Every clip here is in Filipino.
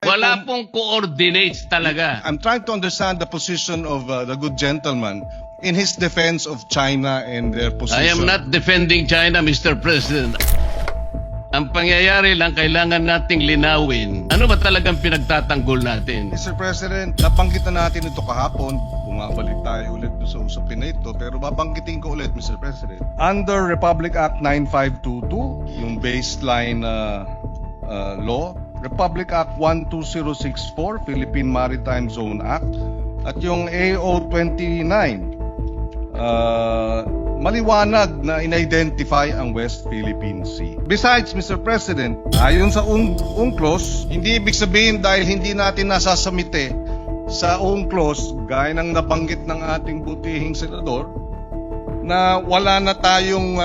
Wala pong coordinates talaga. I'm trying to understand the position of the good gentleman in his defense of China and their position. I am not defending China, Mr. President. Ang pangyayari lang, kailangan nating linawin. Ano ba talagang pinagtatanggol natin? Mr. President, nabanggit na natin ito kahapon. Bumabalik tayo ulit sa usapin na ito. Pero babanggitin ko ulit, Mr. President. Under Republic Act 9522, yung baseline law, Republic Act 12064, Philippine Maritime Zone Act, at yung AO 29, maliwanag na in-identify ang West Philippine Sea. Besides, Mr. President, ayon sa UNCLOS, hindi ibig sabihin dahil hindi natin nasasamite sa UNCLOS, gaya ng nabanggit ng ating butihing senador, na wala na tayong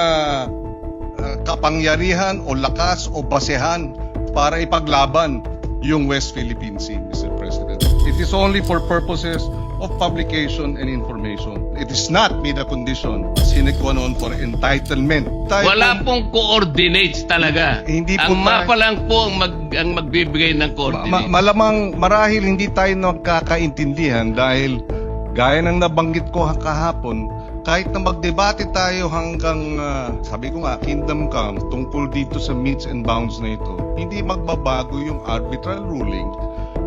kapangyarihan o lakas o basehan para ipaglaban yung West Philippine Sea, Mr. President. It is only for purposes of publication and information. It is not made a condition sine qua non for entitlement. Wala pong coordinates talaga. Hindi po ang MAPA lang po ang magbibigay ng coordinates. Malamang marahil hindi tayo nagkakaintindihan dahil gaya ng nabanggit ko kahapon, kahit na magdebate tayo hanggang, sabi ko nga, kingdom come, tungkol dito sa meets and bounds na ito, hindi magbabago yung arbitral ruling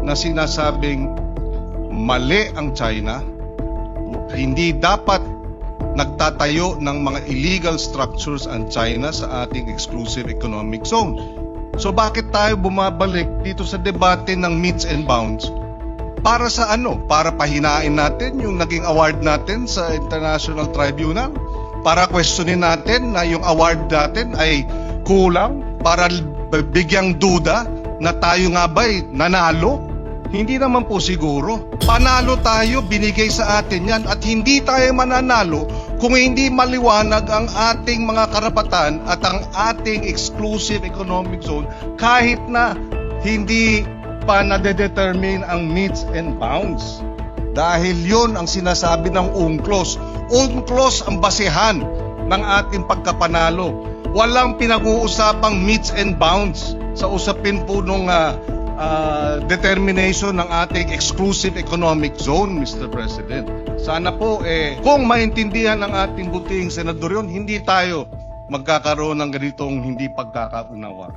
na sinasabing mali ang China, hindi dapat nagtatayo ng mga illegal structures ang China sa ating exclusive economic zone. So bakit tayo bumabalik dito sa debate ng meets and bounds? Para sa ano? Para pahinain natin yung naging award natin sa International Tribunal? Para questionin natin na yung award natin ay kulang? Para bigyang duda na tayo nga ba'y nanalo? Hindi naman po siguro. Panalo tayo, binigay sa atin yan, at hindi tayo mananalo kung hindi maliwanag ang ating mga karapatan at ang ating exclusive economic zone kahit na hindi pa nade-determine ang meets and bounds. Dahil yon ang sinasabi ng UNCLOS. UNCLOS ang basehan ng ating pagkapanalo. Walang pinag-uusapang meets and bounds sa usapin po nung determination ng ating exclusive economic zone, Mr. President. Sana po, kung maintindihan ng ating butihing senador yun, hindi tayo magkakaroon ng ganitong hindi pagkakaunawa.